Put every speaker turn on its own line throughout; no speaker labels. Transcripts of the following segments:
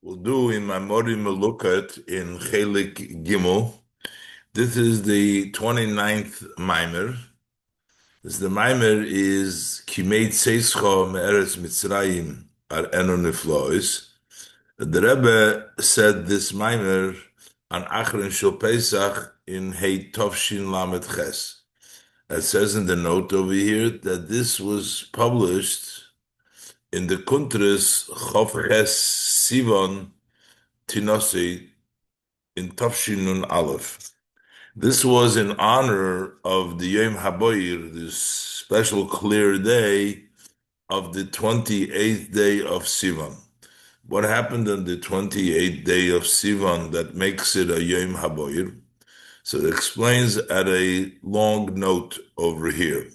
We'll do in Memory Melukat in Chelik Gimel. This is the 29th Mamer. The Mamer is Kimei Tzeischa מארץ מצרים Enon Niflois. The Rebbe said this Mamer on Achron Shel Pesach in h'tshilach Lamed Ches. It says in the note over here that this was published in the Kuntris Chof Ches Sivan Tinosi in Tafshin Aleph. This was in honor of the Yom HaBoyer, this special clear day of the 28th day of Sivan. What happened on the 28th day of Sivan that makes it a Yom HaBoyer? So it explains at a long note over here.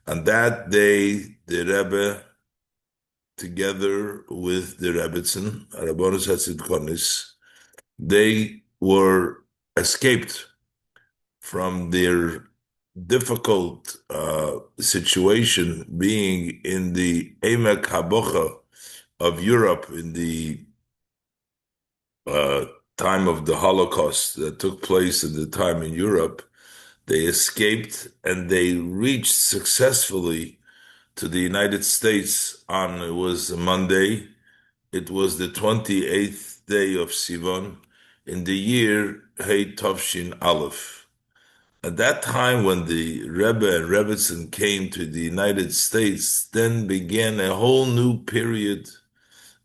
On that day, the Rebbe, together with the Rebbetzin, Rabbanus HaTzidkonis, they were escaped from their difficult situation being in the Emek Habocha of Europe in the time of the Holocaust that took place at the time in Europe. They escaped and they reached successfully to the United States it was a Monday. It was the 28th day of Sivan in the year h'tshilach Aleph. At that time, when the Rebbe and Rebbetzin came to the United States, then began a whole new period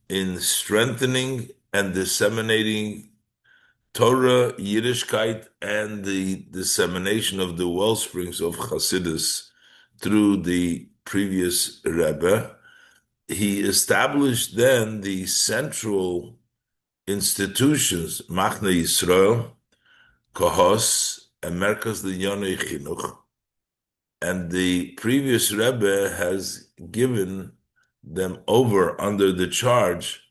in strengthening and disseminating Torah, Yiddishkeit, and the dissemination of the wellsprings of Chassidus through the previous Rebbe. He established then the central institutions, Machne Yisrael, Kohos, and Merkaz L'Yonei Chinuch. And the previous Rebbe has given them over under the charge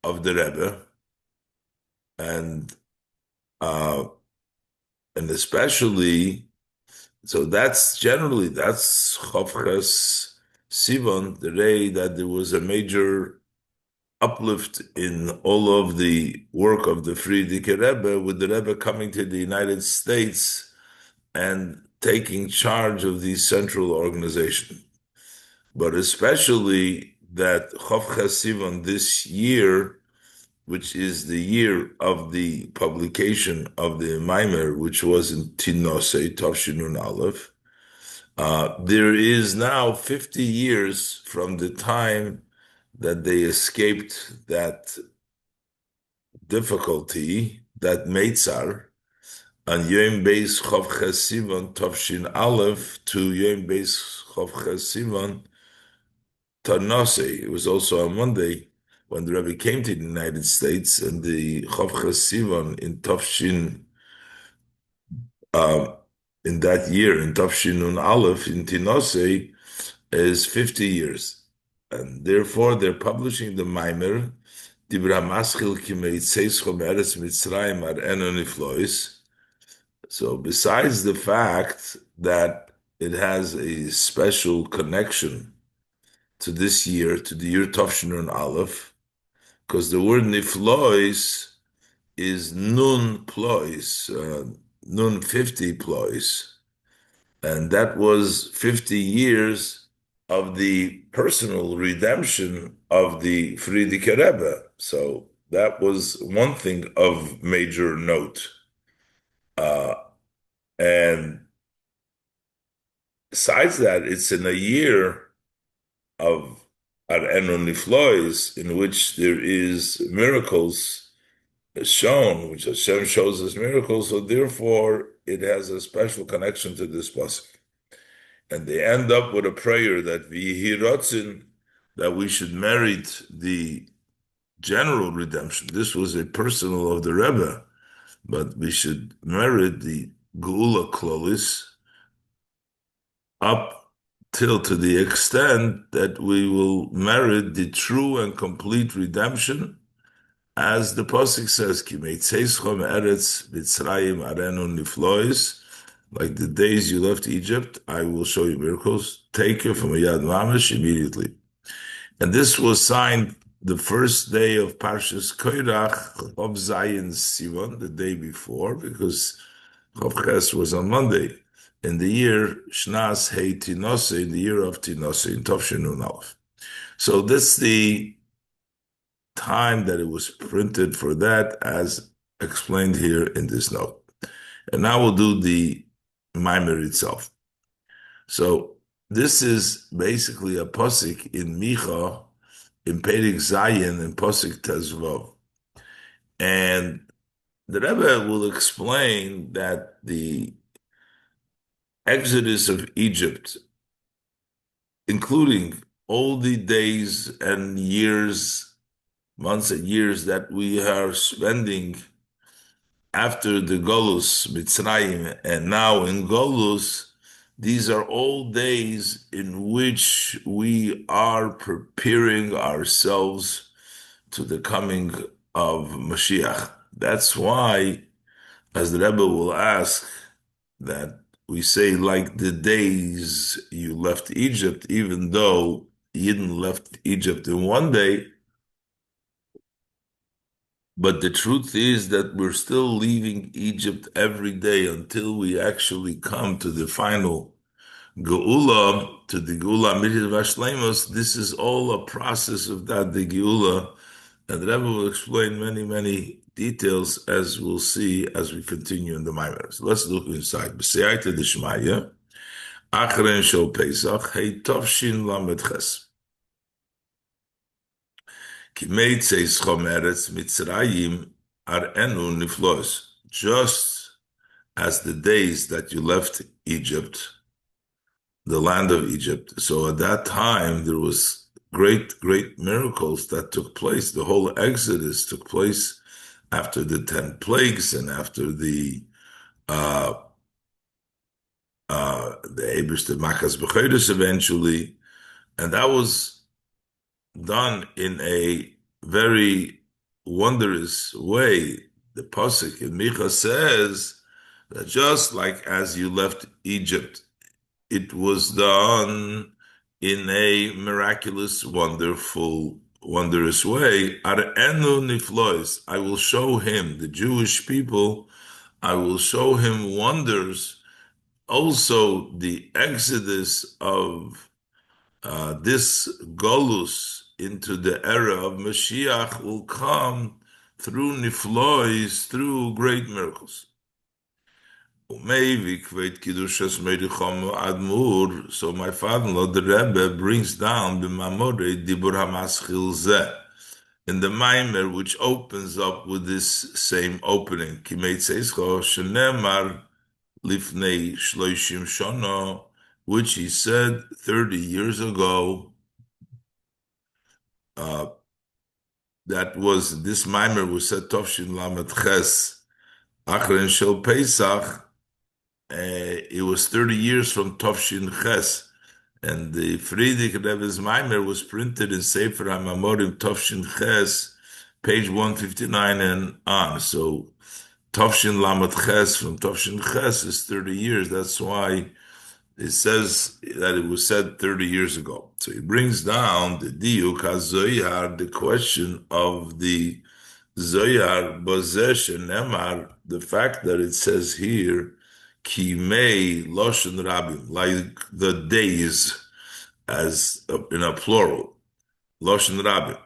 of the Rebbe, and especially, so that's Chavches Sivan, the day that there was a major uplift in all of the work of the Frierdiker Rebbe, with the Rebbe coming to the United States and taking charge of the central organization. But especially that Chof Sivan this year, which is the year of the publication of the Mamer, which was in Tinose, Tafshinun Aleph, there is now 50 years from the time that they escaped that difficulty, that Meitzar, on Yom Beis Chof Sivan Tafshin Aleph to Yom Beis Chof Sivan Tanase. It was also on Monday when the Rebbe came to the United States, and the Chof Sivan in Tafshin, in that year, in Tafshinun Aleph, in Tinose, is 50 years. And therefore, they're publishing the Mamer, Dibra Maschil Kimei Tzeischa Me'eretz Mitzrayim Enon Niflois. So besides the fact that it has a special connection to this year, to the year Tafshinun Aleph, because the word Niflois is Nun Plois, Nun 50 Plois, and that was 50 years of the personal redemption of the Frierdiker Rebbe. So that was one thing of major note. And besides that, it's in a year of Enon Niflois, in which there is miracles shown, which Hashem shows as miracles, so therefore it has a special connection to this pasuk. And they end up with a prayer that that we should merit the general redemption. This was a personal of the Rebbe, but we should merit the Geula Klolis up till to the extent that we will merit the true and complete redemption, as the pasuk says, Kimei Tzeischa Me'eretz Mitzrayim Enon Niflois, like the days you left Egypt, I will show you miracles. Take you from a Yad Mamish immediately. And this was signed the first day of Parshas Koirach of Zayin Sivan, the day before, because Chav Ches was on Monday, in the year Shnas Hei Tinose, in the year of Tinose, in Tov Nun Aleph. So this is the time that it was printed for that, as explained here in this note. And now we'll do the Mamer itself. So this is basically a posik in Micha, in Perek Zayin, in posik Tezvav. And the Rebbe will explain that the exodus of Egypt, including all the days and years, months and years that we are spending after the Golus, Mitzrayim, and now in Golus, these are all days in which we are preparing ourselves to the coming of Mashiach. That's why, as the Rebbe will ask, that we say like the days you left Egypt, even though Yidden left Egypt in one day, but the truth is that we're still leaving Egypt every day until we actually come to the final Geula, to the Geula Mitzvah Vashleimus. This is all a process of that, the Geula. And the Rebbe will explain many, many details, as we'll see as we continue in the Mamer. So let's look inside. B'seyayta d'shmaya, Achron Shel Pesach, h'tshilach lamed ches. Kimei Tzeischa Maretz Mitzrayim enu niflos. Just as the days that you left Egypt, the land of Egypt. So at that time, there was great, great miracles that took place. The whole Exodus took place after the 10 plagues and after the Eibishter Makas B'chodesh eventually. And that was done in a very wondrous way. The Pasuk in Micha says that just like as you left Egypt, it was done in a miraculous, wonderful, wondrous way. Ar'enu niflois. I will show him, the Jewish people, I will show him wonders. Also, the exodus of this Golus into the era of Mashiach will come through niflois, through great miracles. So my father-in-law, the Rebbe, brings down the Mamore Dibur HaMaschil Zeh in the Mamer, which opens up with this same opening. Kimei Tzeischa shenemar lifnei shloishim shana, which he said 30 years ago. That was, this Mamer was said Tovshin Lamed Ches Achron Shel Pesach. It was 30 years from Tovshin Ches, and the Friedrich Rebbe's Mamer was printed in Sefer HaMamorim Tovshin Ches, page 159 and on. So Tovshin Lamed Ches from Tovshin Ches is 30 years. That's why it says that it was said 30 years ago. So he brings down the Diuk HaZoyar, the question of the Zoyar Bozesh and Nemar, the fact that it says here, Kimei Loshen Rabim, like the days, as in a plural, Loshen Rabim.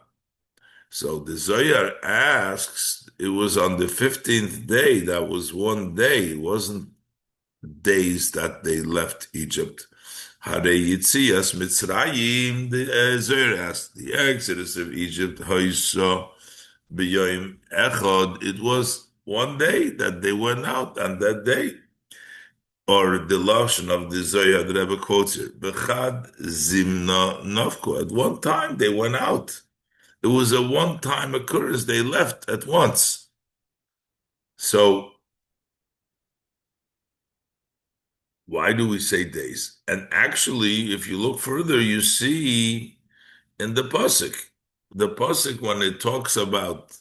So the Zoyar asks, it was on the 15th day, that was one day, it wasn't days that they left Egypt. Hare Yitzias Mitzrayim, the Zoyar asked, the exodus of Egypt, Hoyso B'yoim Echad, it was one day that they went out on that day. Or the lashon of the Zohar, the Rebbe quotes here, Bechad Zimna Nafko. At one time they went out. It was a one-time occurrence. They left at once. So why do we say days? And actually, if you look further, you see in the Pesach, when it talks about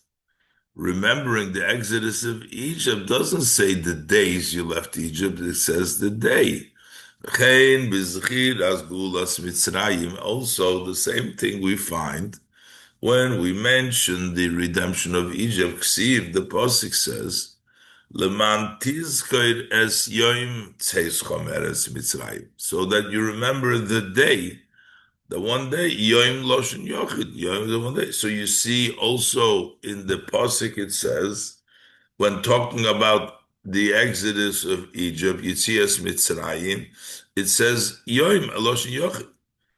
remembering the exodus of Egypt, doesn't say the days you left Egypt, it says the day. Also, the same thing we find When we mention the redemption of Egypt, Ksiv, the Pasuk says, Leman tizkor es yoim Tzeischa Meretz Mitzrayim, so that you remember the day, the one day, yoim loshen yochid, yoim the one day. So you see also in the Pasuk it says, when talking about the exodus of Egypt, Yitzias Mitzrayim, it says yoim loshen yochid.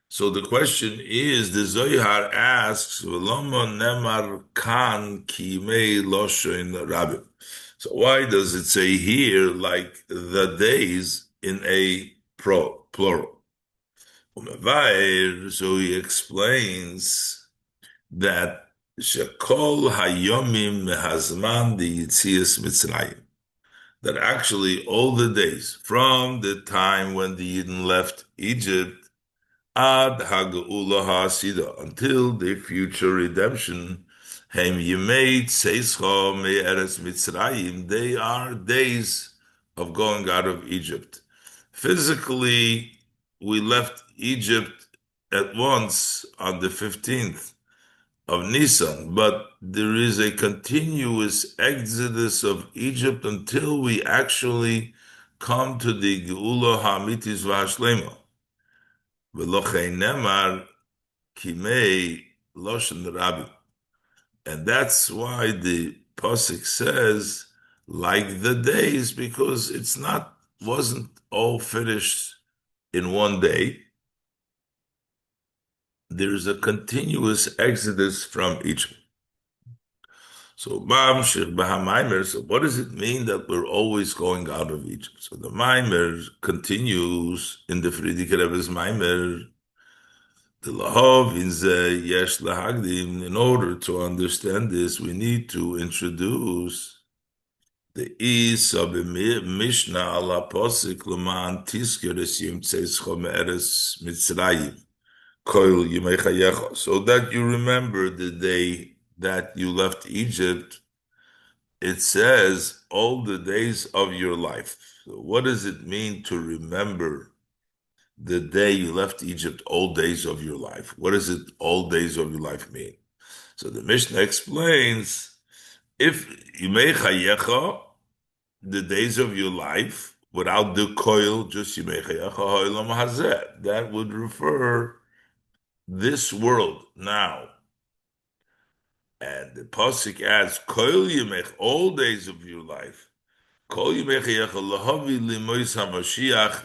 So the question is, the Zohar asks, "V'lomo nemar kan Kimei loshen rabim." So why does it say here like the days in a plural? So he explains that shekol hayomim mehazman the Yitzias Mitzrayim. That actually all the days from the time when the Yidden left Egypt Ad Hagula Hasida, until the future redemption. Hem Yimei Tzeischa Me'eretz Mitzrayim, they are days of going out of Egypt. Physically, we left Egypt at once on the 15th of Nisan, but there is a continuous exodus of Egypt until we actually come to the Geula Hamitis V'Hashlema. V'lochei nemar Kimei loshen rabbi, and that's why the pasuk says like the days, because it's not wasn't all finished in one day. There's a continuous exodus from Egypt. So Mamer. So what does it mean that we're always going out of Egypt? So the Mamer continues in the Frierdiker Rebbe's Mamer. The lahov in ze yesh lahagdim. In order to understand this, we need to introduce the Isa Mishnah ala posik l'man tisker es yom Tzeischa me'eretz Mitzrayim koil yimei chayecha, so that you remember the day that you left Egypt. It says all the days of your life. So what does it mean to remember the day you left Egypt, all days of your life? What does it, all days of your life, mean? So the Mishnah explains, if Yimei Chayecha, the days of your life, without the koil, just Yimei Chayecha Ha'olam Hazeh, that would refer this world now. And the Pasuk adds, koil Yimei, all days of your life.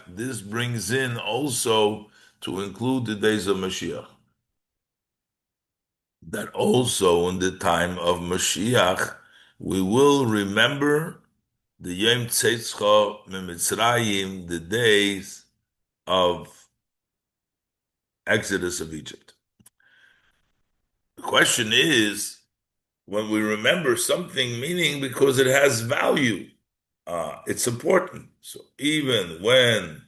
This brings in also to include the days of Mashiach. That also in the time of Mashiach, we will remember the Yom Tzeischa Mitzrayim, the days of Exodus of Egypt. The question is, when we remember something, meaning because it has value, it's important. So even when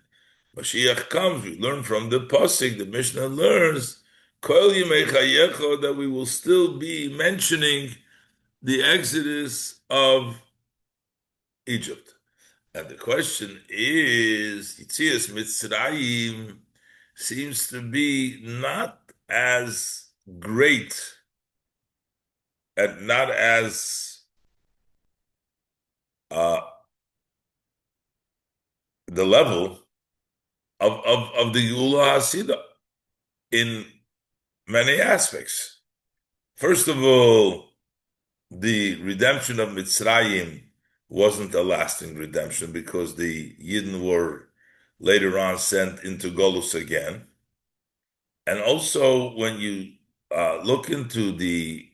Mashiach comes, we learn from the Pasuk, the Mishnah learns, Kol Yimei Chayecha, that we will still be mentioning the exodus of Egypt. And the question is, Yitzias Mitzrayim seems to be not as great and not as the level of the Geula Hasida in many aspects. First of all, the redemption of Mitzrayim wasn't a lasting redemption because the Yidden were later on sent into Golus again. And also, when you look into the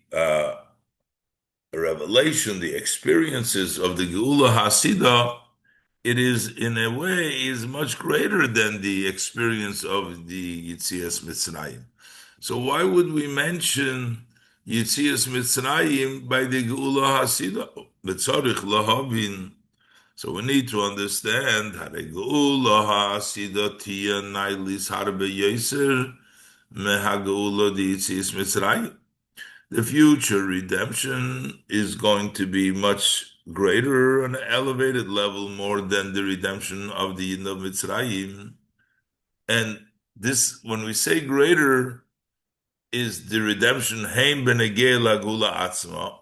revelation, the experiences of the Geula Hasida, it is in a way is much greater than the experience of the Yitzias Mitzrayim. So why would we mention Yitzias Mitzrayim by the Geula Hasida? B'tzarich lahavin. So we need to understand how the Geula Hasida tia nailis harbe yeser meha Geula di Yitzias Mitzrayim. The future redemption is going to be much greater on an elevated level, more than the redemption of the Yidden of Mitzrayim. And this, when we say greater, is the redemption Hein Benegei Lagula Atzma,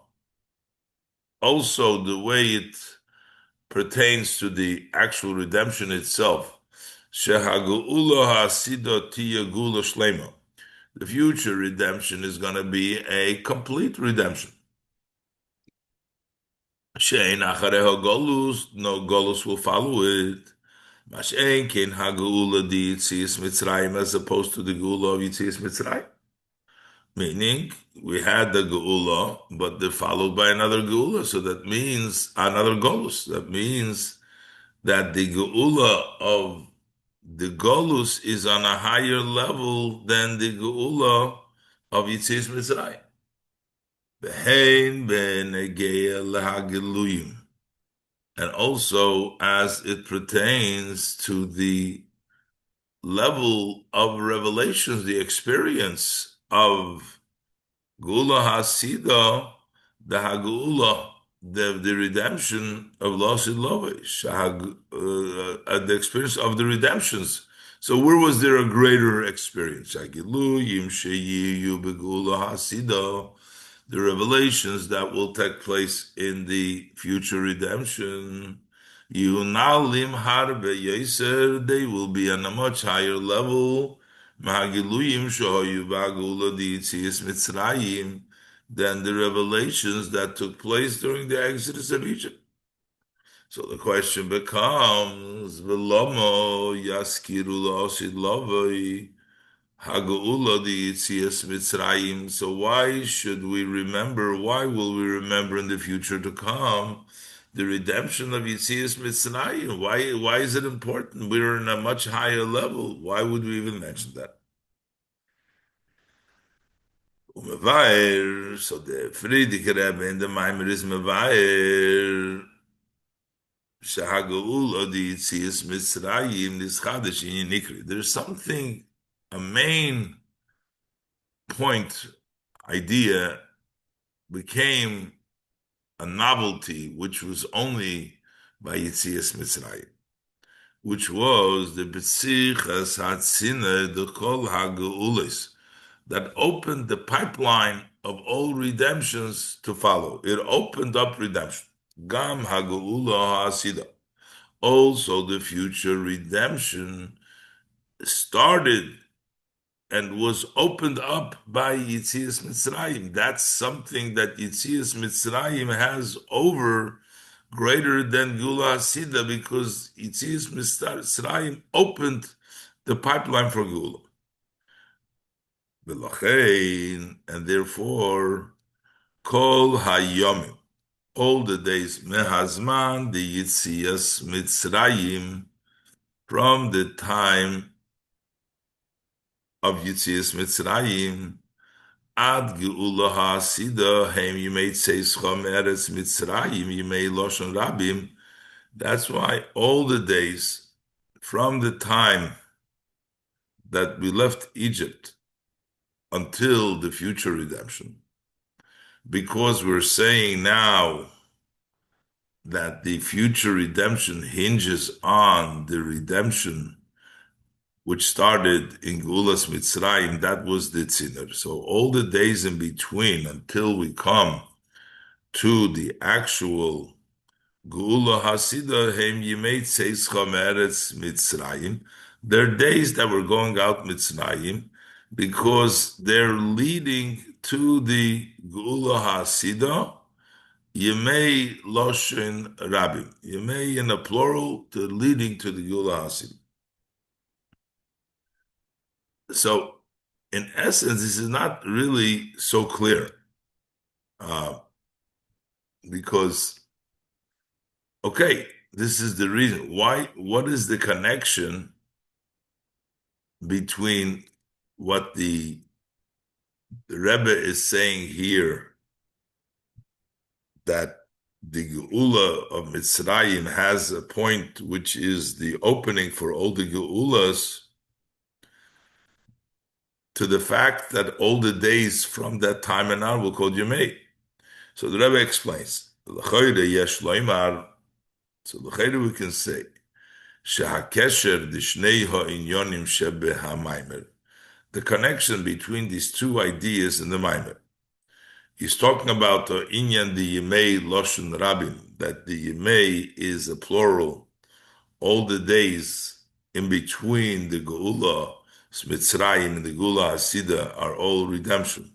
also the way it pertains to the actual redemption itself. Shehageula Hasido Tiya Gula Shlema. The future redemption is going to be a complete redemption. Shein Achareho Golus, no Golus will follow it. Mashen Ken Hageula Di Yitzias Mitzrayim, as opposed to the Geula of Yitzias Mitzrayim. Meaning, we had the Geula, but they're followed by another Geula, so that means another Golus. That means that the Geula of the Golus is on a higher level than the Geula of Yitzias Mitzrayim. Behein Benegeya Lehageluyim. And also as it pertains to the level of revelations, the experience of Gula Hasida, the Hagula, the redemption of Losid Lovish, the experience of the redemptions. So where was there a greater experience? Hagiluyim sheyiyu begula Hasida, the revelations that will take place in the future redemption. Yunalim harbe yeser, they will be on a much higher level. Mahagiluyim shoyu bagula di Yitzias Mitzrayim, than the revelations that took place during the Exodus of Egypt. So the question becomes, Velomo yaskiru la'osid lovoi Hageula di Yitzias Mitzrayim. So why should we remember, why will we remember in the future to come the redemption of Yitzias Mitzrayim? Why is it important? We're in a much higher level. Why would we even mention that? Umevair, so the Friedrich Rebbe in the Mamer is Mevair, Shahageula di Yitzias Mitzrayim, this Chadash in Nikri. There's something, a main point, idea became a novelty, which was only by Yitzias Mitzrayim, which was the Tzeischa Hatzina, the Kol HaGeulis, that opened the pipeline of all redemptions to follow. It opened up redemption. Gam HaGeula HaSida. Also, the future redemption started and was opened up by Yitzias Mitzrayim. That's something that Yitzias Mitzrayim has over greater than Geula Hasida, because Yitzias Mitzrayim opened the pipeline for Geula. And therefore, Kol Hayomim, all the days, Mehazman, the Yitzias Mitzrayim, from the time of Yitzias Mitzrayim, Ad Geula HaSida, Hem Yimei Tzeischa Meretz Mitzrayim, Yimei Loshon Rabim. That's why all the days from the time that we left Egypt until the future redemption, because we're saying now that the future redemption hinges on the redemption which started in Geulas Mitzrayim, that was the Tziner. So all the days in between until we come to the actual Geula Hasida, Hem Yimei Tzeischa Meretz Mitzrayim, they're days that we're going out Mitzrayim, because they're leading to the Geula Hasida, Yemei Loshen Rabim. Yemei in a plural, to leading to the Geula Hasida. So, in essence, this is not really so clear, because, okay, this is the reason. Why? What is the connection between what the Rebbe is saying here, that the Geula of Mitzrayim has a point which is the opening for all the Geulas, to the fact that all the days from that time and on will call Yemei? So the Rebbe explains, so we can say, Shehakesher d'shnei ha'inyonim shebe ha'maimer, the connection between these two ideas in the Mamer. He's talking about the Inyan, the Kimei, Loshen Rabin, that the Kimei is a plural. All the days in between the Geula, Mitzrayim, and the Geula Hasida are all redemption.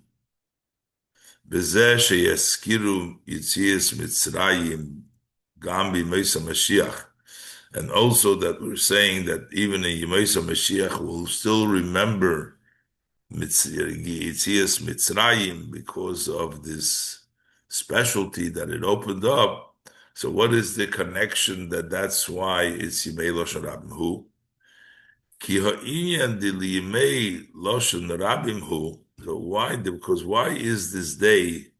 Bezeh sheyaskiru Yitzias Mitzrayim, Gambi Mesa Mashiach. And also that we're saying that even in Yemesa Mashiach will still remember Yitzias Mitzrayim because of this specialty that it opened up. So what is the connection that's why it's Yimei Loshen Rabim Hu? Ki ha'inyan de liyimei Loshen Rabim Hu. So why? Because why is this day,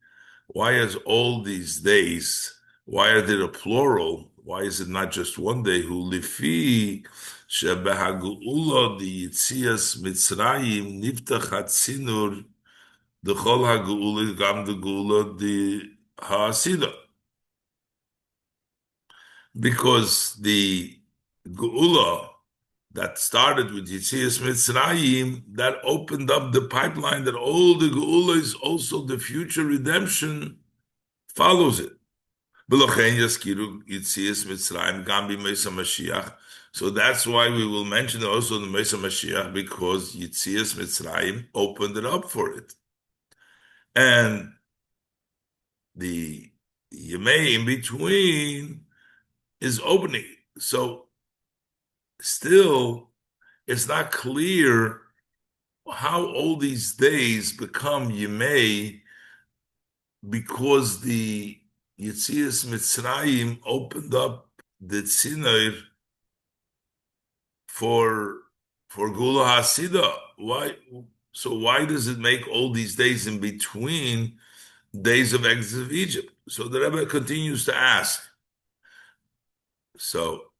why is all these days, why are they a plural? Why is it not just one day? Hu lifi shebehageula di Yitzias Mitzrayim niftach hatzinur dechol hageula gam de geula di ha'asida. Because the geula that started with Yitzias Mitzrayim, that opened up the pipeline that all the geula is also the future redemption follows it. So that's why we will mention also the Mesa Mashiach, because Yitzias Mitzrayim opened it up for it. And the Yemei in between is opening. So still, it's not clear how all these days become Yemei, because the Yitzias Mitzrayim opened up the Tzinoir for Gula Hasida. Why? So why does it make all these days in between days of exit of Egypt? So the Rebbe continues to ask. So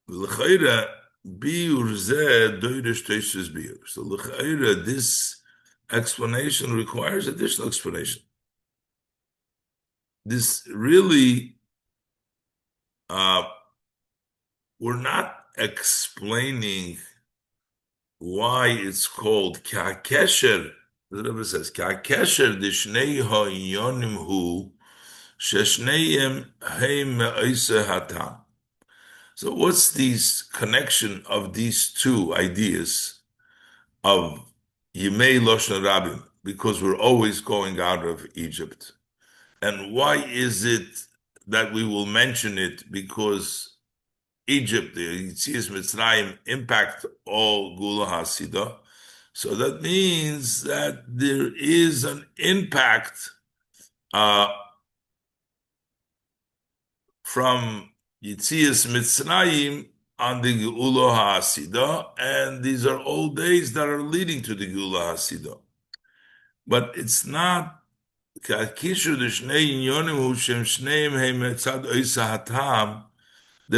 l'chayra biur zeh doirish teishes biur. So l'chayra, this explanation requires additional explanation. This really, we're not explaining why it's called ka'kesher. The Rebbe says, ka'kesher d'shnei ha'inyonim hu sheshneim heim me'oiseh hatam. So what's this connection of these two ideas of Yimei Loshen Rabim? Because we're always going out of Egypt. And why is it that we will mention it? Because Egypt, the Yitzias Mitzrayim, impact all Gula Hasida. So that means that there is an impact from Yitzias Mitzrayim on the Gula Hasida, and these are all days that are leading to the Gula Hasida. But it's not. They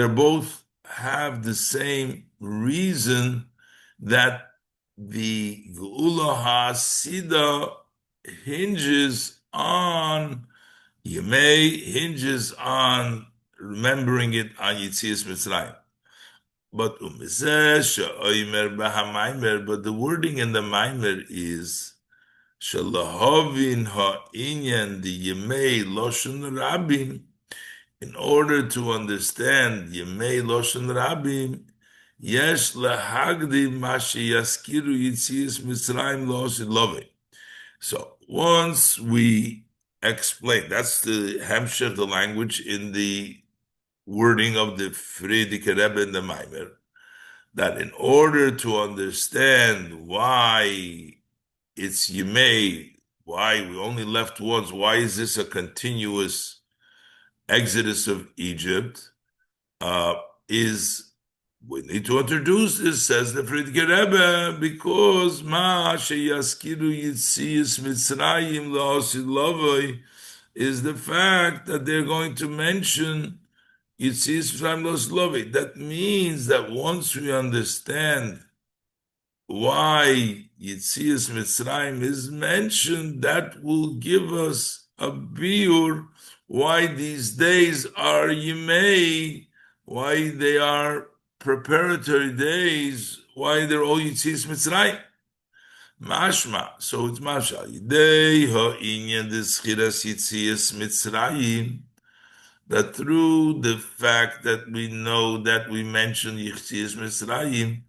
both have the same reason, that the Geula HaSida hinges on Yemei, hinges on remembering it on Yitzias Mitzrayim. But but the wording in the Mamer is Shalahovin ha'inyan the Yemei Loshen Rabim. In order to understand Yemei Loshen Rabim, yesh lahagdi mashi yaskiru Yitzias Mitzrayim Loshen Lovei. So once we explain, that's the Hemshech, the language in the wording of the Friedrich Rebbe in the Mamer, that in order to understand why it's Yemei, why we only left once, why is this a continuous exodus of Egypt, is we need to introduce this, says the Friedrich Rebbe, because Ma sheyaskiru Yitzias Mitzrayim la'osid lovoi is the fact that they're going to mention Yitzias Mitzrayim la'osid lovoi. That means that once we understand why Yitzias Mitzrayim is mentioned, that will give us a biur why these days are Yemei, why they are preparatory days, why they're all Yitzias Mitzrayim. Mashma, so it's Mashal. Yidei ha'inyan d'schiras Yitzias Mitzrayim, that through the fact that we know that we mentioned Yitzias Mitzrayim,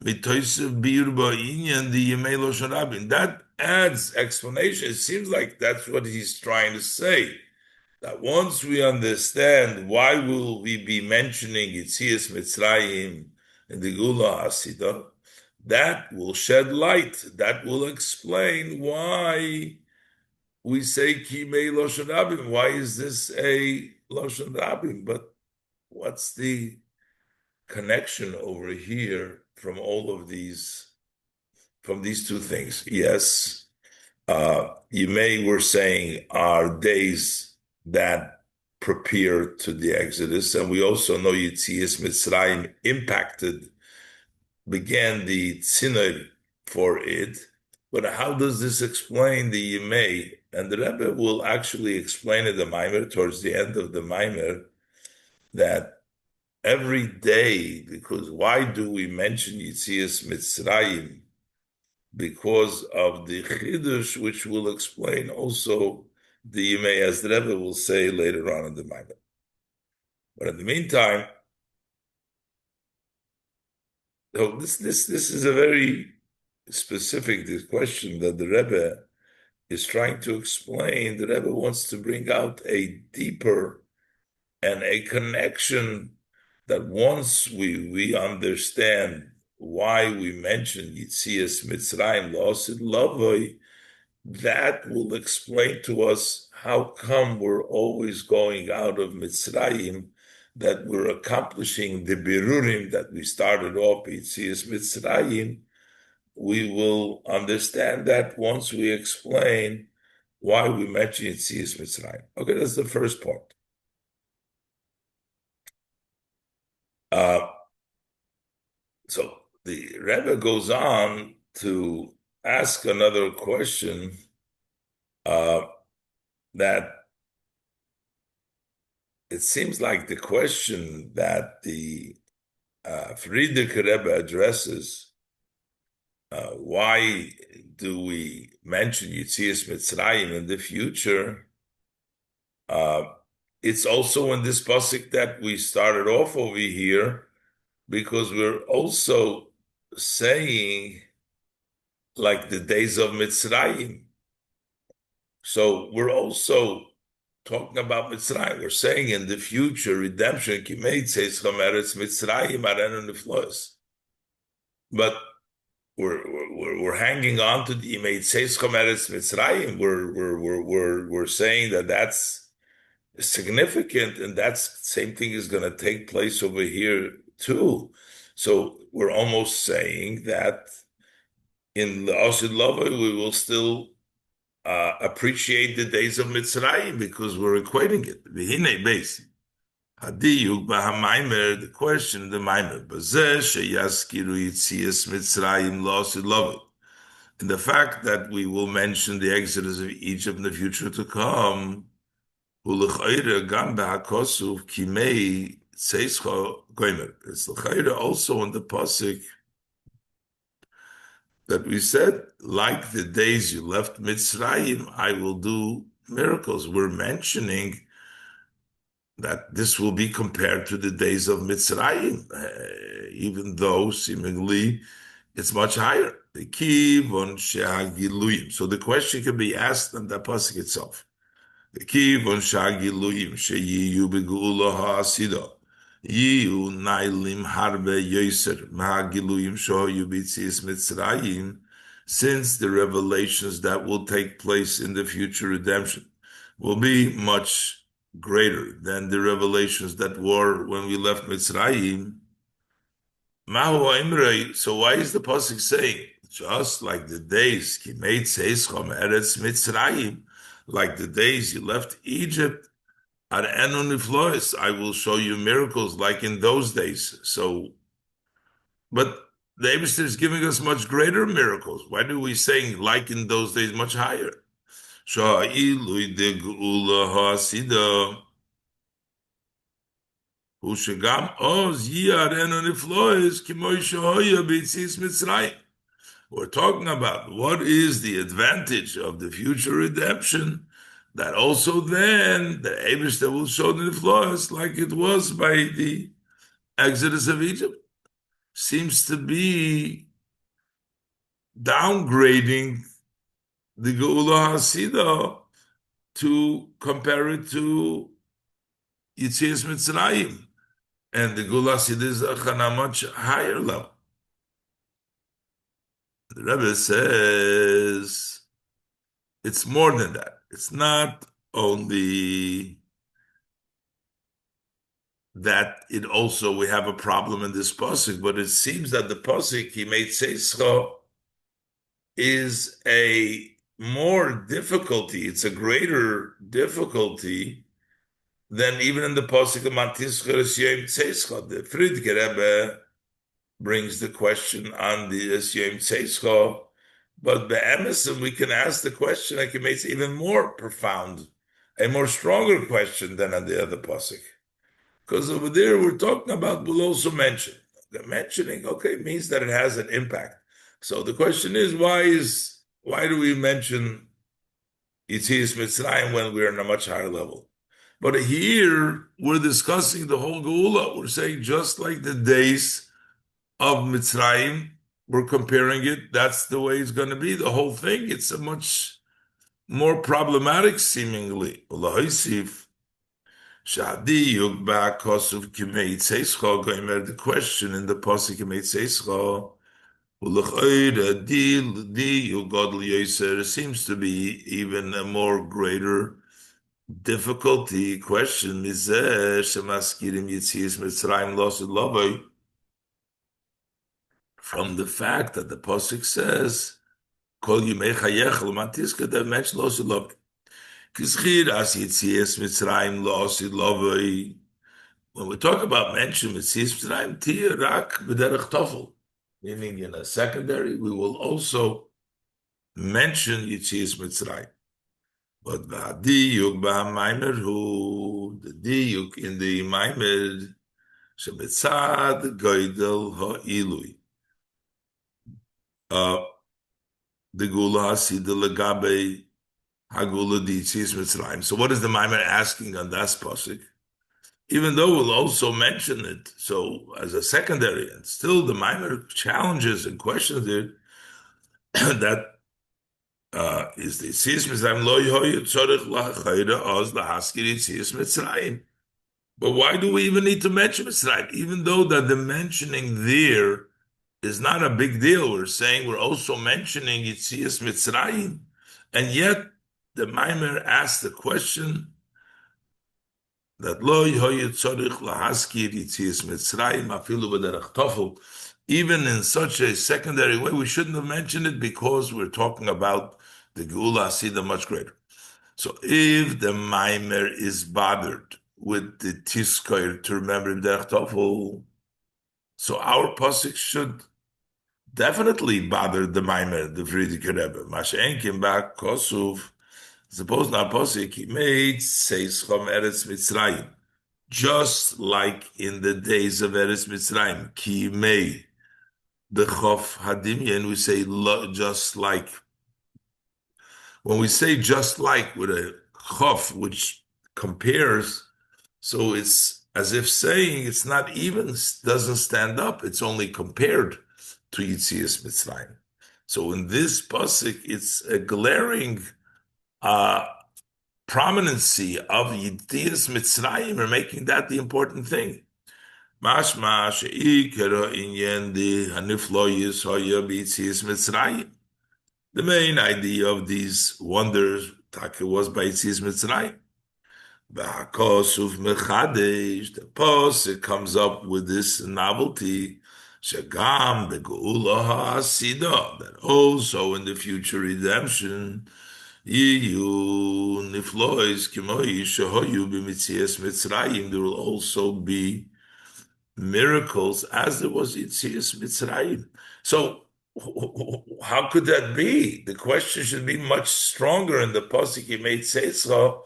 mitoysev bir ba'inyan the Yemei Loshen Rabin. That adds explanation. It seems like that's what he's trying to say. That once we understand why will we be mentioning Yitzias Mitzrayim in the Gula Hasidah, that will shed light. That will explain why we say Kimei Loshen Rabim. Why is this a Loshen Rabim? But what's the connection over here from all of these, from these two things? Yes, Yimei, we're saying, are days that prepare to the Exodus, and we also know Yitzias Mitzrayim began the Tzinor for it. But how does this explain the Yimei? And the Rebbe will actually explain in the Mamer, towards the end of the Mamer, that every day, because why do we mention Yitzias Mitzrayim? Because of the Chidush, which will explain also the Yimei, as the Rebbe will say later on in the Maimon. But in the meantime, so this is a very specific question that the Rebbe is trying to explain. The Rebbe wants to bring out a deeper and a connection that once we understand why we mention Yitzias Mitzrayim L'Osid Lavoi, that will explain to us how come we're always going out of Mitzrayim, that we're accomplishing the Birurim that we started off Yitzias Mitzrayim. We will understand that once we explain why we mention Yitzias Mitzrayim. Okay, that's the first part. So the Rebbe goes on to ask another question that it seems like the question that the Friedrich Rebbe addresses, why do we mention Yitzias Mitzrayim in the future? It's also in this pasuk that we started off over here, because we're also saying like the days of Mitzrayim. So we're also talking about Mitzrayim. We're saying in the future, redemption, Kimei, Tzeischa, מארץ, Mitzrayim, Achron, Niflos. But we're hanging on to the Tzeischa, Máretz, Mitzrayim. We're saying that that's significant, and that's same thing is going to take place over here too. So we're almost saying that in the Osid Lava we will still appreciate the days of Mitzrayim because we're equating it. V'hinei beis hadiyuk b'hamaimer, the question, the Mamer, b'zeh sheyaskiru yitzias Mitzrayim lo'osid lava. And the fact that we will mention the exodus of Egypt in the future to come, u'lechayre gam b'hakosuf Kimei Tzeischa goymer. It's l'chayre also in the pasuk that we said, like the days you left Mitzrayim, I will do miracles. We're mentioning that this will be compared to the days of Mitzrayim, even though seemingly it's much higher. So the question can be asked on the pasuk itself. Yiu nailim harbe yoser mahagiluyim shoyu b'tzias Mitzrayim, since the revelations that will take place in the future redemption will be much greater than the revelations that were when we left Mitzrayim. Mahu imrei. So why is the pasuk saying just like the days Kimei Tzeischa Máretz Mitzrayim, like the days you left Egypt? I will show you miracles like in those days. So, but the Eibishter is giving us much greater miracles. Why do we saying like in those days much higher? Ushagam oz yiyarenu niflois kimoi shehoya b'yitzis Mitzrayim. We're talking about what is the advantage of the future redemption, that also then the Eibishter will show the niflois like it was by the Exodus of Egypt. Seems to be downgrading the Geula Hasidah to compare it to Yitzias Mitzrayim. And the Geula Hasidah is on a much higher level. The Rebbe says it's more than that. It's not only that it also, we have a problem in this pasuk, but it seems that the pasuk, Kimei Tzeischa, is a more difficulty, it's a greater difficulty than even in the pasuk of Matischa Yom Tzeischa. The Friedke Rebbe brings the question on the Yom Tzeischa, but be'emesim we can ask the question, I can make it even more profound, a more stronger question than on the other pasuk. Because over there we're talking about, we'll also mention. The mentioning, okay, means that it has an impact. So the question is, why do we mention Yitzias Mitzrayim when we're on a much higher level? But here we're discussing the whole Geula. We're saying just like the days of Mitzrayim, we're comparing it. That's the way it's going to be. The whole thing, it's a much more problematic, seemingly. Shadiyuk ba'kosuf Kimei Tzeischa goimer, the question in the pasuk Kimei Tzeischa u'lechoyre diyuk godl yoser seems to be even a more greater difficulty question. Mizeh shemaskirim Yitzias Mitzrayim losud lavoi, from the fact that the pasuk says kol yimei chayech l'matiska, that mentioned losud lavoi. When we talk about mention Yitzias Mitzrayim, tia rak b'derech tofel, meaning in a secondary, we will also mention Yitzias Mitzrayim. But v'adiyuk b'Mamer, who the diyuk in the Mamer shebetzad goydel ha'ilui, the Geula Hasidah legabe Hagula Yitzias Mitzrayim. So what is the Mamer asking on that pasuk? Even though we'll also mention it, so as a secondary, and still the Mamer challenges and questions it, that is the Yitzias Mitzrayim lo yehoyu tzorich la'chayra oz lahaskir Yitzias Mitzrayim. But why do we even need to mention Mitzrayim? Even though that the mentioning there is not a big deal, we're saying we're also mentioning Yitzias Mitzrayim, and yet the Mamer asked the question that lo yehoyu tzorich lahaskir Yitzias Mitzrayim afilu b'derech tofel. Even in such a secondary way, we shouldn't have mentioned it because we're talking about the Geula Hasidah much greater. So if the Mamer is bothered with the Tiskoir to remember b'derech tofel, so our pasuk should definitely bother the Mamer, the Friedrich Rebbe. Masha'enkim ba kosuf. Suppose now pasuk Kimei Tzeischa Meretz Mitzrayim, just like in the days of Eretz Mitzrayim, Kimei, the Chof Hadimyan, we say just like. When we say just like with a Chof, which compares, so it's as if saying it's not even, doesn't stand up, it's only compared to Yitzias Mitzrayim. So in this pasuk, it's a glaring prominency of Yitzias Mitzrayim, are making that the important thing. Mashma she'ikara inyan the hanifloyis hoya b'Yitzias Mitzrayim. The main idea of these wonders, Taka, was by Yitzias Mitzrayim. B'hakosuf mechadesh, the pasuk comes up with this novelty, shagam the Geula Hasidah, that also in the future redemption, Yiyu niflois kimoi shehoyu b'mitzias Mitzrayim, there will also be miracles as there was Yitzias Mitzrayim. So how could that be? The question should be much stronger in the pasuk Kimei Tzeischa,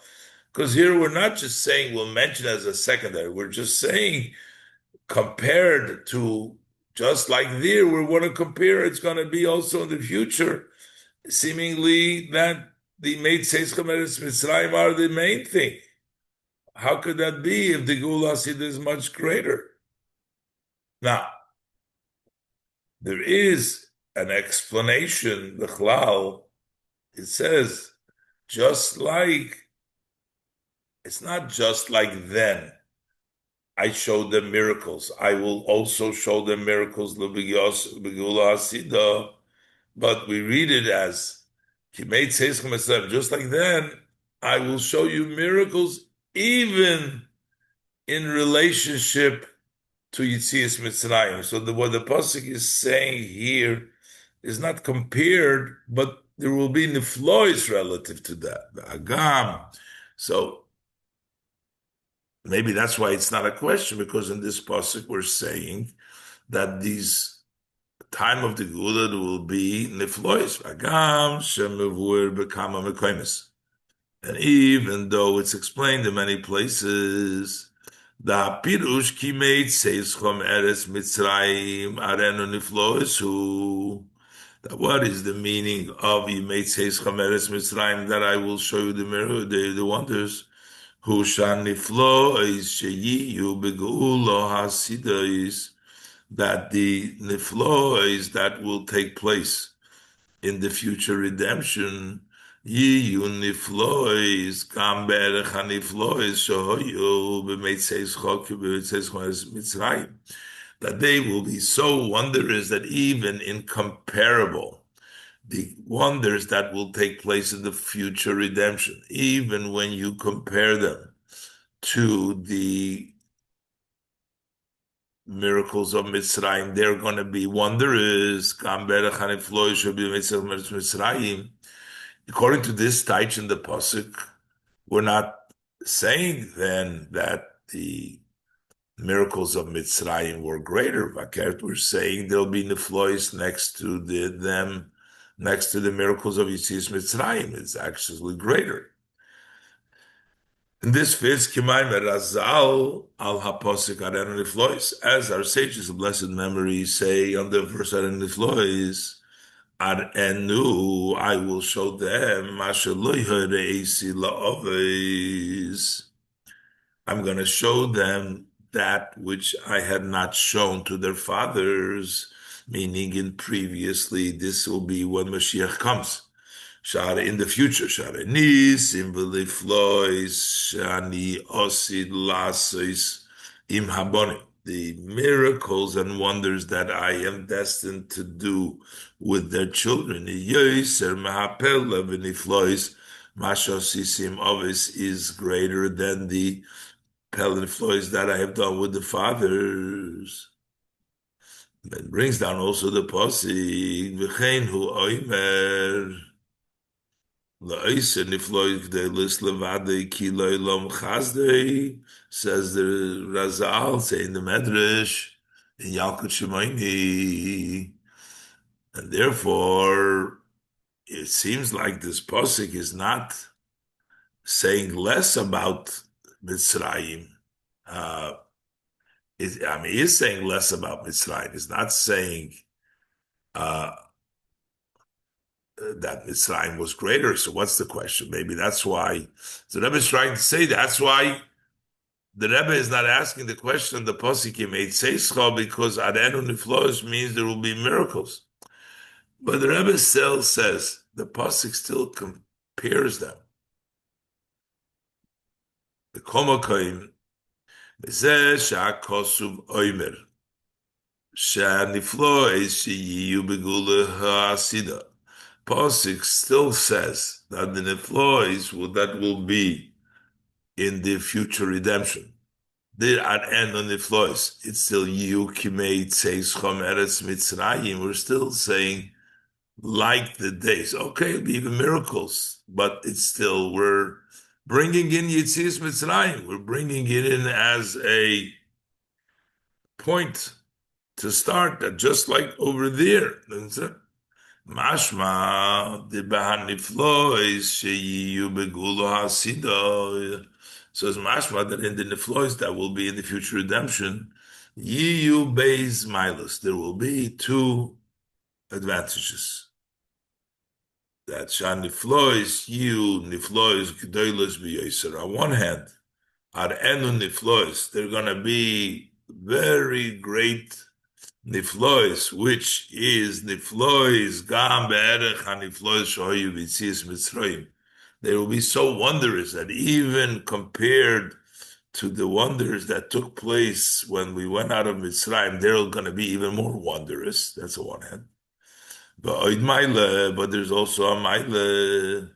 Because here we're not just saying we'll mention as a secondary, we're just saying compared to just like there, we want to compare, it's going to be also in the future, seemingly that the made Tzeischa Meretz Mitzrayim are the main thing. How could that be if the Geula Hasidah is much greater? Now, there is an explanation, the Chlal, it says, just like, it's not just like then, I showed them miracles. I will also show them miracles, L'Geula Hasidah, but we read it as, Kimei Tzeischa Mitzrayim, just like then, I will show you miracles even in relationship to Yitzias Mitzrayim. So what the pasuk is saying here is not compared, but there will be niflois relative to that, the agam. So maybe that's why it's not a question, because in this pasuk we're saying that these time of the Gula will be niflois, agam shemevur bekama mekoimis. And even though it's explained in many places, the Pirush Kimei Tzeischa Meretz Mitzrayim Arenu Niflois who, that what is the meaning of Yimei Tzeischa Meretz Mitzrayim, that I will show you the mirror, the wonders. Who shan niflois sheyiyu begulo hasidais, that the niflois that will take place in the future redemption, yiyu niflois gam be'erech haniflois shohoyu b'meitzes chok b'meitzes Mitzrayim, that they will be so wondrous that even incomparable, the wonders that will take place in the future redemption, even when you compare them to the miracles of Mitzrayim, they're going to be wondrous. According to this taich in the pasuk, we're not saying then that the miracles of Mitzrayim were greater. We're saying there'll be neflois next to the miracles of Yitzias Mitzrayim. It's actually greater. And this fits Kimei merazal al haposik arenu neflois, as our sages of blessed memory say on the verse arenu neflois. Arenu, I will show them. I'm going to show them that which I had not shown to their fathers, meaning in previously, this will be when Mashiach comes. Shara in the future, Shara nisim v'liflois shani osid lasois im haboni, the miracles and wonders that I am destined to do with their children. Yoser mahapel v'niflois mashosisim ovis is greater than the pel and flois that I have done with the fathers. That brings down also the pasuk v'chein hu oimer. Says the Razal, saying the Medrash in Yalkut Shemaini, and therefore it seems like this pasuk is not saying less about Mitzrayim. It's saying less about Mitzrayim. It's not saying that Mitzrayim was greater. So what's the question? Maybe that's why. So the Rebbe is trying to say that's why the Rebbe is not asking the question, the Pasuk Kimei Tzeischa, because Arenu Niflos means there will be miracles. But the Rebbe still says, the Pasuk still compares them. The Komakoim, Bezeh Sha'kosuv Oimer, Sha'niflo Eishiyu Begula Ha'asida. Pasuk still says that the neflois that will be in the future redemption. There at end on neflois, it's still you Kimei Tzeischa Meretz Mitzrayim. We're still saying like the days. Okay, it'll be even miracles, but it's still we're bringing in Yitzias Mitzrayim. We're bringing it in as a point to start that just like over there. Mashma the Bahaniflois Sheyu Begula Hasido. So it's mashma that in the niflois that will be in the future redemption, Yiyu Beis Milos. There will be two advantages. That Shan Niflois, you Niflois Gdoilos B'Yoser. On one hand, Ar Enu Niflois, they're gonna be very great Niflois, which is Niflois Gam Be'erech HaNiflois Shoyu B'Tzias Mitzrayim. They will be so wondrous that even compared to the wonders that took place when we went out of Mitzrayim, they're going to be even more wondrous. That's on one hand. But there's also a Maile.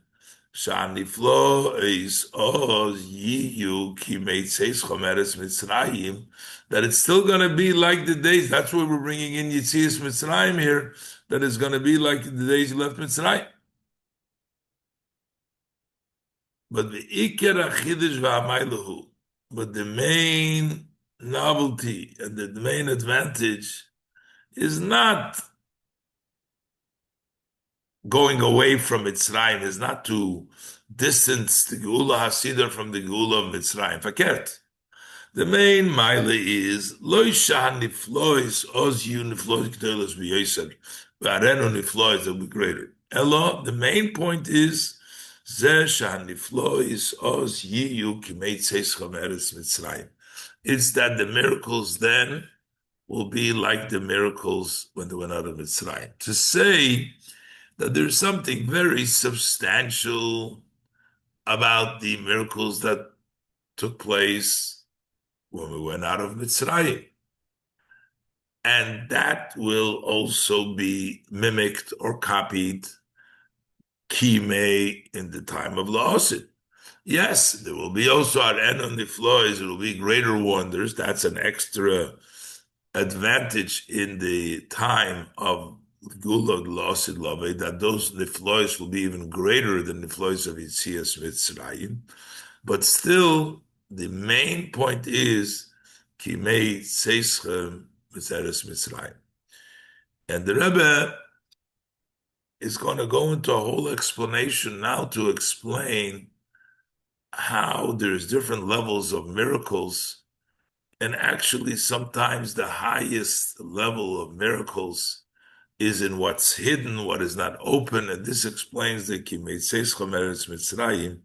Shaniflo is Oz Yiyu Kimei Tzeischa Meretz Mitzrayim, that it's still going to be like the days. That's why we're bringing in Yitzias Mitzrayim here. That it's going to be like the days you left Mitzrayim. But the Iker Achidish VaMailahu, but the main novelty and the main advantage is not going away from Mitzrayim, is not to distance the Geula Hasidah from the Geula of Mitzrayim. Fakert. The main mile is Loi Shah Niflois Oz Yu Niflois G'tolos B'Yoser V'Arenu Niflois will be greater. Elo, the main point is Zeh Shah Niflois Oz Yu Kimei Tzeischa Meretz Mitzrayim. It's that the miracles then will be like the miracles when they went out of Mitzrayim. To say that there's something very substantial about the miracles that took place when we went out of Mitzrayim. And that will also be mimicked or copied Kimei in the time of La'osid. Yes, there will be also at end on the floors, there will be greater wonders. That's an extra advantage in the time of Gula La'osid Lave, that those niflois will be even greater than the niflois of Yitzias Mitzrayim. But still, the main point is Kimei Tzeischa Mitzrayim. And the Rebbe is going to go into a whole explanation now to explain how there's different levels of miracles, and actually sometimes the highest level of miracles is in what's hidden, what is not open, and this explains the Kimei Tzeischa Mitzrayim,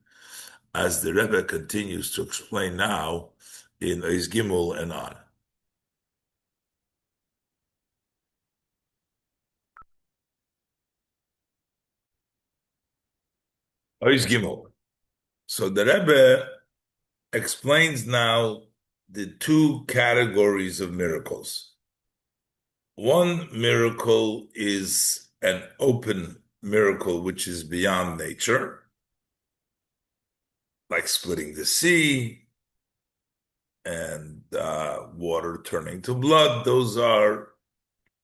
as the Rebbe continues to explain now in Ois Gimel and on. Ois Gimel. So the Rebbe explains now the two categories of miracles. One miracle is an open miracle, which is beyond nature, like splitting the sea and water turning to blood. Those are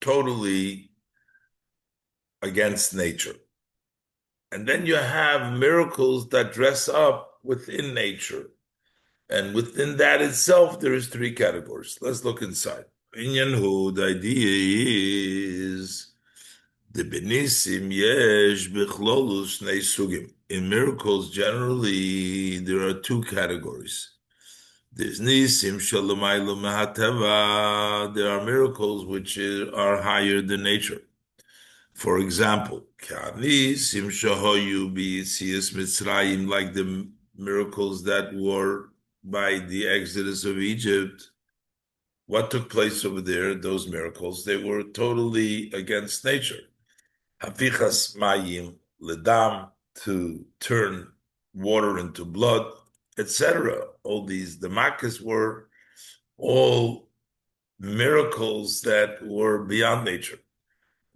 totally against nature. And then you have miracles that dress up within nature. And within that itself, there is three categories. Let's look inside. Inyan the idea is the benisim yesh bichlolus nei sugim. In miracles, generally, there are two categories. There's nisim shalamaylu mehateva. There are miracles which are higher than nature. For example, nisim shahoyu b'yitzias Mitzrayim, like the miracles that were by the exodus of Egypt. What took place over there, those miracles, they were totally against nature. Hafichas mayim ledam, to turn water into blood, etc. All these, the makkahs were all miracles that were beyond nature.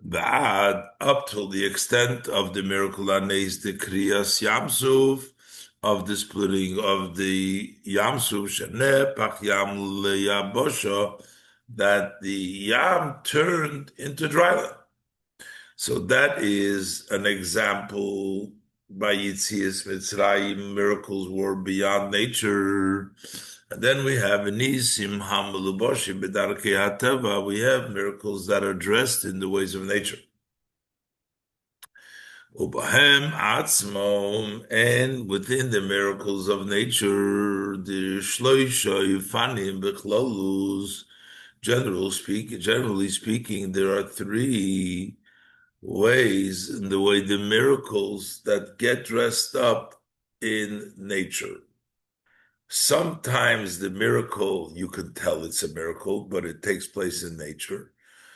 Ba'ad, up till the extent of the miracle anes the kriyas yamsuf, of the splitting of the yamsuf sheneh pach yam leyabosha, that the yam turned into dry land. So that is an example by Yitzias Mitzrayim. Miracles were beyond nature. And then we have Nisim Hamaluboshi Bedarkei Hateva. We have miracles that are dressed in the ways of nature. Ubahem atzmom, and within the miracles of nature, the shloisha yifanim bechlolus. Generally speaking, there are three ways in the way the miracles that get dressed up in nature. Sometimes the miracle, you can tell it's a miracle, but it takes place in nature.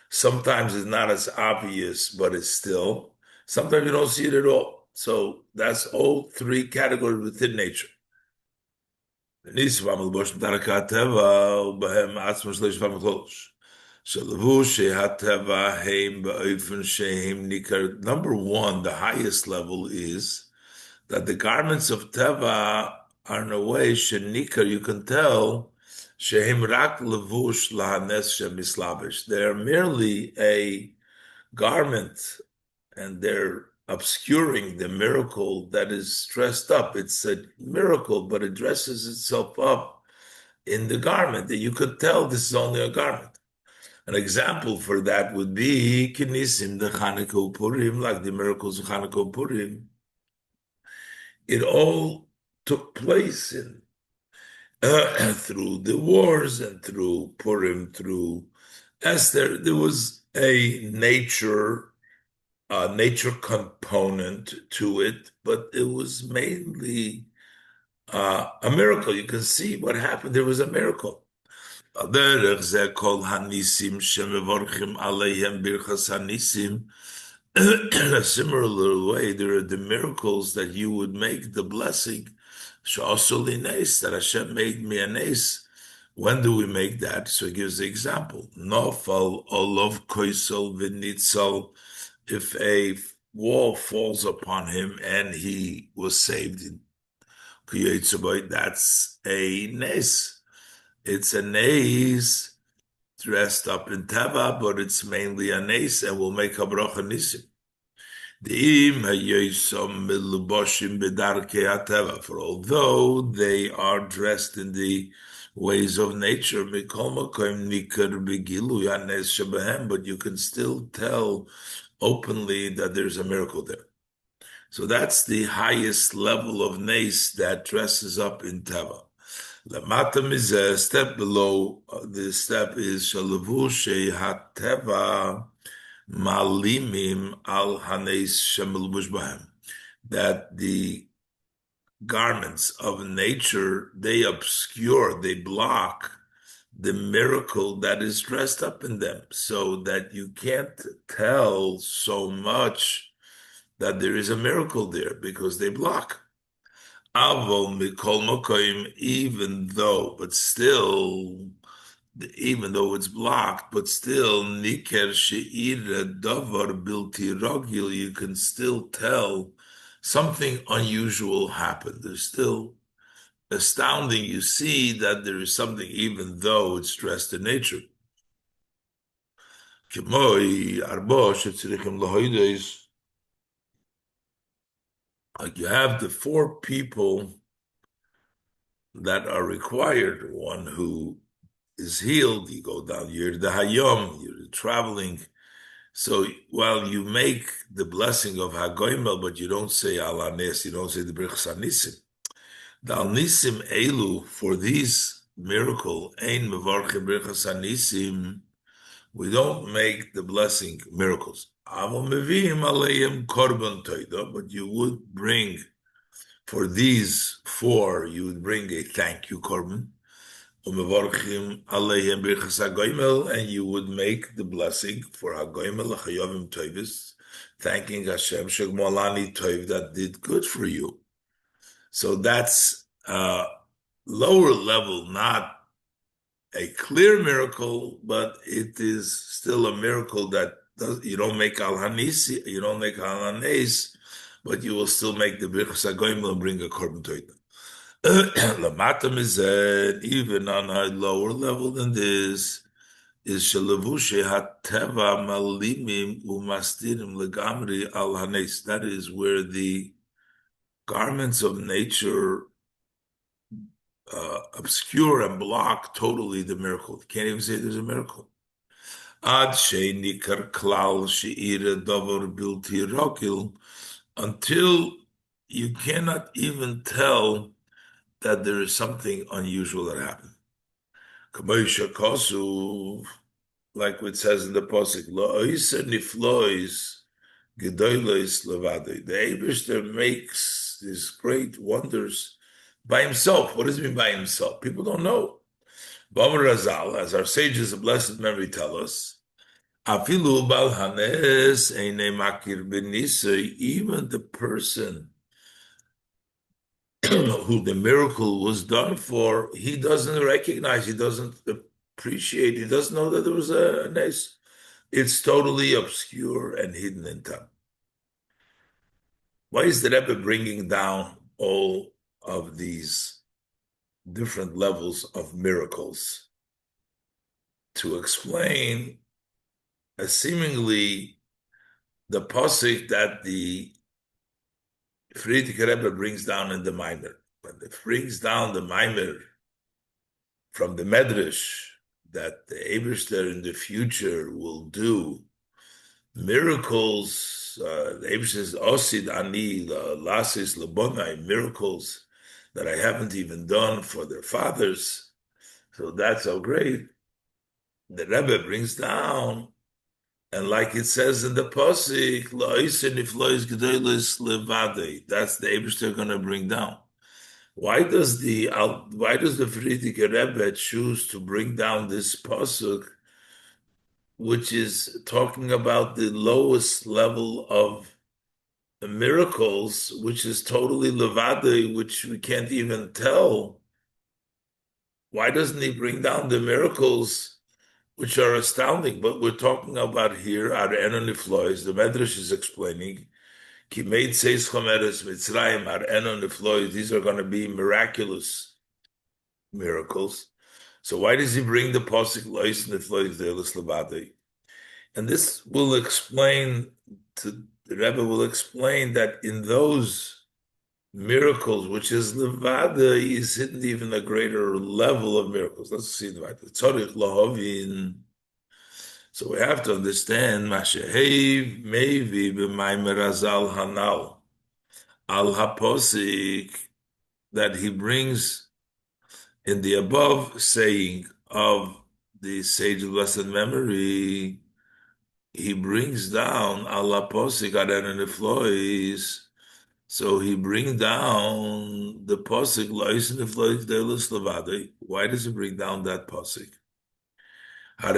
Sometimes it's not as obvious, but it's still. Sometimes you don't see it at all. So that's all three categories within nature. Number one, the highest level is that the garments of Teva are in a way shenikar, you can tell, shehem rak levush lahanes shemislavish. They're merely a garment and they're obscuring the miracle that is dressed up. It's a miracle, but it dresses itself up in the garment that you could tell this is only a garment. An example for that would be Kinisim, the Chanukah Purim, like the miracles of Chanukah Purim. It all took place in through the wars and through Purim, through Esther. There was a nature component to it, but it was mainly a miracle. You can see what happened. There was a miracle. In a similar way, there are the miracles that you would make the blessing. That Hashem made me a nes. When do we make that? So he gives the example. Nofal olov koisel v'nitzal. If a wall falls upon him and he was saved, that's a nes. It's a nes dressed up in teva, but it's mainly a nes and will make a bracha nisim. For although they are dressed in the ways of nature, but you can still tell openly that there's a miracle there. So that's the highest level of nes that dresses up in teva. Lamatam is a step below. The step is shalavushe hateva malimim al hanes shemelbush bahem. That the garments of nature, they obscure, they block the miracle that is dressed up in them, so that you can't tell so much that there is a miracle there because they block. Avol mikol mokoim, even though it's blocked, but still niker she'ira davar bilti rogil, you can still tell something unusual happened. There's still astounding. You see that there is something, even though it's dressed in nature. Kimei arbo shetzirichim lahoides. Like you have the four people that are required. One who is healed, you go down, you're the hayom, you're traveling. So while you make the blessing of Hagoimel, but you don't say Al Hanes, you don't say the Brichas Nisim. The Al Nisim Elu, for these miracle, Ein Mevarchim Brichas Nisim, we don't make the blessing miracles. Avol Mevim Aleim Korban Toida, but you would bring, for these four, you would bring a thank you Korban. And you would make the blessing for Hagoimel Chayovim Toivis, thanking Hashem Shegmolani Toiv that did good for you. So that's lower level, not a clear miracle, but it is still a miracle that you don't make Al Hanisi, you don't make Al Hanes, but you will still make the Birchas Hagoimel and bring a Korban Toiv. Lamatam is even on a lower level than this is shalavushe hateva malimim umastirim legamri al hanes. That is where the garments of nature obscure and block totally the miracle. You can't even say there's a miracle. Ad sheinikar klal she'ira davar bilti rokil, until you cannot even tell that there is something unusual that happened. Kimei Kosu, like it says in the Pesach, Lo'isa niflois gedolos levadei. The Eibishter makes these great wonders by himself. What does it mean by himself? People don't know. Mamer Razal, as our sages of blessed memory tell us, Afilu bal hanes eine makir benisei, even the person who the miracle was done for, he doesn't recognize, he doesn't appreciate, he doesn't know that there was a nes. It's totally obscure and hidden in time. Why is the Rebbe bringing down all of these different levels of miracles? To explain seemingly the pasuk that the Frierdiker Rebbe brings down in the Mamer. When it brings down the Mamer from the Medrash that the Eibishter in the future will do miracles, the Eibishter says, Osid ani lasis lebonai, miracles that I haven't even done for their fathers. So that's so great. The Rebbe brings down, and like it says in the Pasuk, that's the Eibishter going to bring down. Why does the Frierdiker Rebbe choose to bring down this pasuk, which is talking about the lowest level of the miracles, which is totally levade, which we can't even tell? Why doesn't he bring down the miracles, which are astounding? But we're talking about here, Ar'enon Niflois, the Medrash is explaining, Kimei Tzeischa Meretz Mitzrayim, Ar'enon Niflois, these are going to be miraculous miracles. So why does he bring the pasuk lois niflois de'elis levadei? And this will explain the Rebbe will explain that in those miracles, which is levadei, is hidden even a greater level of miracles. Let's see the tzorich lahavin. So we have to understand mashehev mevi b'maimer azal hanal al haposik, that he brings in the above saying of the sage of blessed memory, he brings down Allah posik aren the flois. So he brings down the posik lois in the flois delis levade. Why does he bring down that posik? But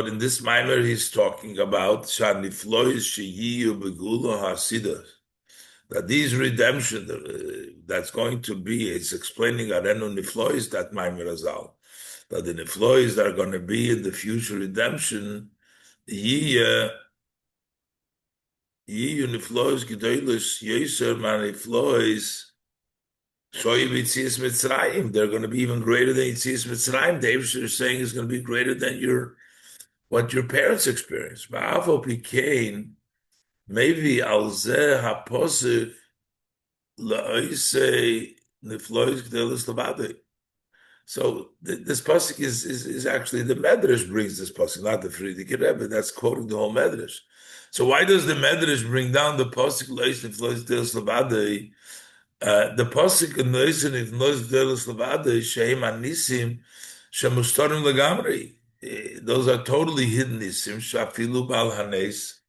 in this Mamer, he's talking about shani flois sheyiyu begula hasidah, that these redemption that's going to be, it's explaining Arenu Niflois, that Mamer Azal, that the Niflois that are going to be in the future redemption, Yiyu Niflois Gedolos Yeser Man Niflois Shoyim Yitzias Mitzrayim, they're going to be even greater than Yitzias Mitzrayim. David is saying is going to be greater than what your parents experienced. Ba'avo Pikain, maybe Alzeh HaPosik so this pasuk is actually the Medrash brings this pasuk, not the Frierdiker Rebbe. That's quoting the whole Medrash. So why does the Medrash bring down the pasuk the pasuk in Sheim Anisim Shemustarim Legamri? Those are totally hidden nisim. Shafilu Bal Hanes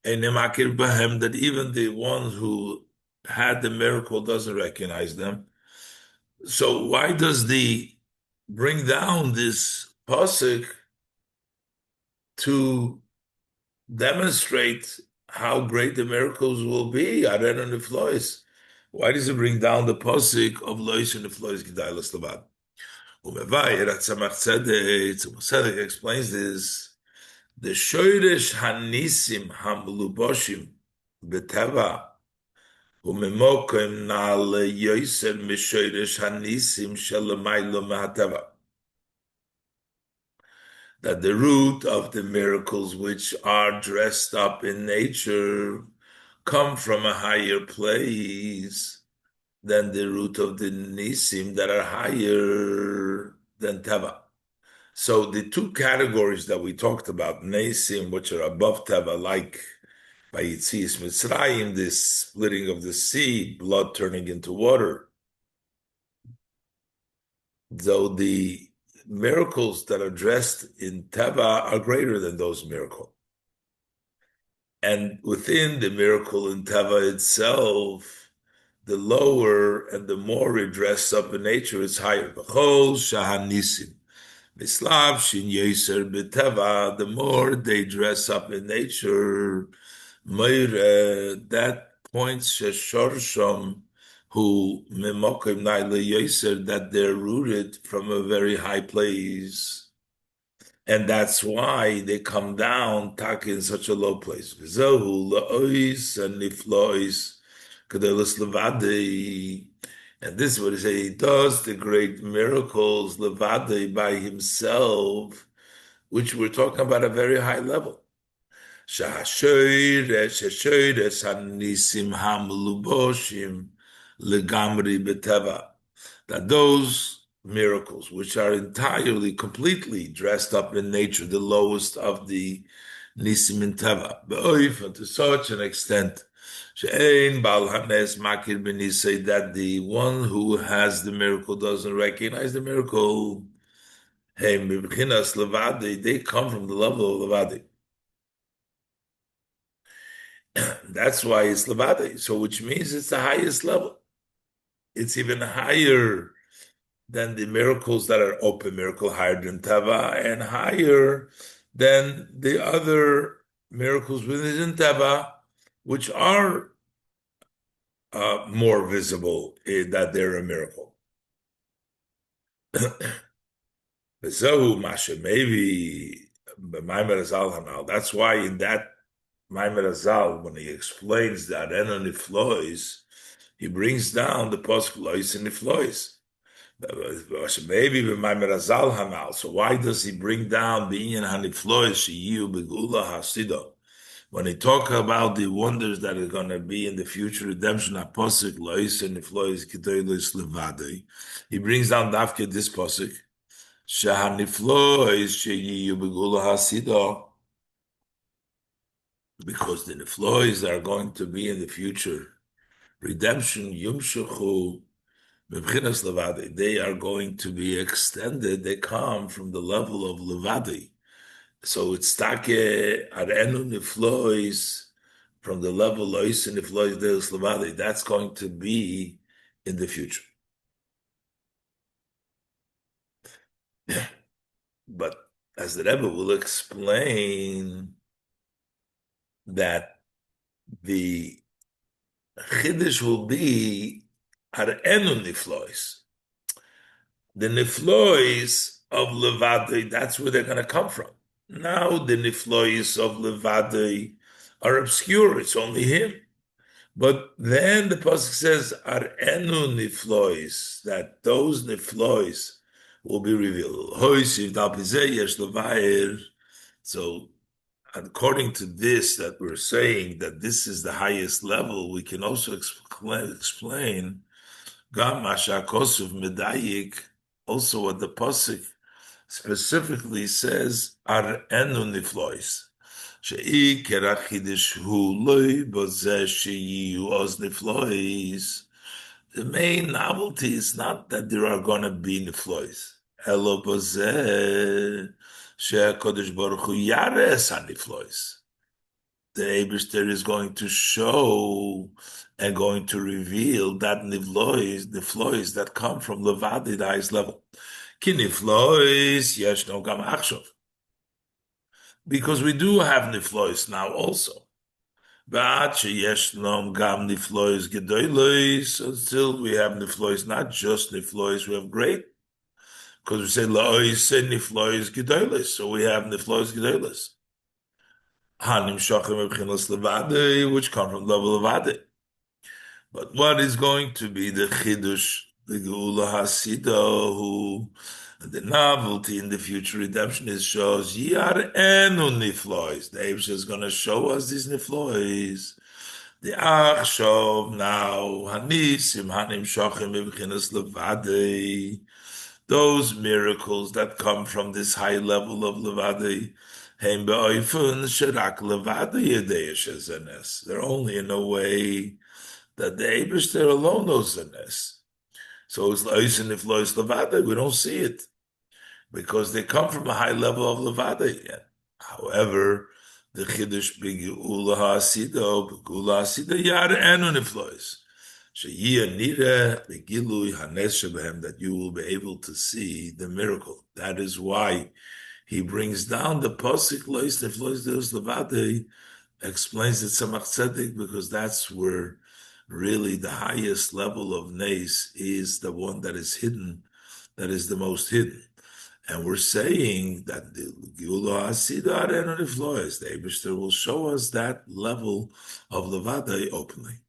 that even the ones who had the miracle doesn't recognize them. So why does the bring down this pasuk to demonstrate how great the miracles will be? Aren and the flois. Why does it bring down the pasuk of lois and the flois gedailas levad? Tzedek explains this. The shoyresh hanisim hamluboshim beteva umemokim nal yoser mishoyresh hanisim shelamaylo mahateva. That the root of the miracles which are dressed up in nature come from a higher place than the root of the nisim that are higher than teva. So the two categories that we talked about, Nesim, which are above Teva, like by Yitzias Mitzrayim, this splitting of the sea, blood turning into water. Though the miracles that are dressed in Teva are greater than those miracles. And within the miracle in Teva itself, the lower and the more it dressed up in nature is higher. B'chol shahanisim. Mislav shin yeser b'teva, the more they dress up in nature, Mamer, that points sheshorsham, who memokim naile yeser, that they're rooted from a very high place. And that's why they come down tak in such a low place. V'zohu la'ois and niflois kedelos levadei. And this is what he says. He does the great miracles levadei by himself, which we're talking about a very high level. Shashoyres hanisim hamluboshim legamri beteva. That those miracles, which are entirely, completely dressed up in nature, the lowest of the nisim in teva, be'oif, to such an extent, she'ein bal hanes makir b'nisei, that the one who has the miracle doesn't recognize the miracle. Hey, mibchinas levadi, they come from the level of levadi. That's why it's levadi. So, which means it's the highest level. It's even higher than the miracles that are open miracle, higher than Teva, and higher than the other miracles within Teva, which are more visible that they're a miracle. So, Masha, maybe Mamer Azal Hanal. That's why in that Mamer Azal, when he explains that Enon Niflois, he brings down the post Lois and Niflois. Maybe b'Mamer Azal Hanal. So why does he bring down the Inyan Haniflois Sheyu Begula Hasido? When he talk about the wonders that are going to be in the future redemption, Apostle Lois and Niflois Kedolos Levadei, he brings down Dafke this posik. Shahaniflois Sheyu Begula Hasido, because the Niflois are going to be in the future redemption Yumshachu. They are going to be extended. They come from the level of levadi. So it's take arenu niflois from the level lois and niflois deus levadi. That's going to be in the future. But as the Rebbe will explain, that the chiddush will be arenu niflois. The niflois of Levadei, that's where they're going to come from. Now the niflois of Levadei are obscure, it's only him. But then the pasuk says, Arenu niflois, that those niflois will be revealed. So according to this, that we're saying that this is the highest level, we can also explain Gam Mashakosuf Medayik, also what the pasuk specifically says, Ar enu niflois. She'i kerachidish hu loy bozeh she'iyu oz niflois. The main novelty is not that there are going to be niflois. Elo bozeh she'HaKadosh Baruch Hu yares ha-niflois. The Eibishter is going to show and going to reveal that niflois that come from Levadi, the highest level. Ki niflois yeshno gam achshov. Because we do have niflois now also. But yeshnom gam niflois gedolos, until we have niflois, not just niflois, we have great. Because we say la'ois niflois gedolos, so we have niflois gedolos. Hanim shachim ebchinos levade, which come from level of ade. But what is going to be the chidush, the geula hasida, who the novelty in the future redemption is shows yar enu niflois. The Eibush is going to show us these niflois. The achshov now hanisim hanim shachim ebchinos levade. Those miracles that come from this high level of Levadei, Heim be'oifun sherak Levadei yedei shezenes. They're only in a way that the Eibishter alone knows the ness. So it's Loisen if Lois Levadei, we don't see it because they come from a high level of Levadei yet. However, the Chiddush b'Geula ha'asida, b'Geula ha'asida yar enu niflois. Sheyiyah nireh b'Gilui hanes shebehem, that you will be able to see the miracle. That is why he brings down the Pasuk Lois niflois deus Levadei, explains it Tzemach Tzedek, because that's where really the highest level of Nes is the one that is hidden, that is the most hidden. And we're saying that the Geula Hasidah Arenu Nifloes, the Eibishter will show us that level of Levadei openly.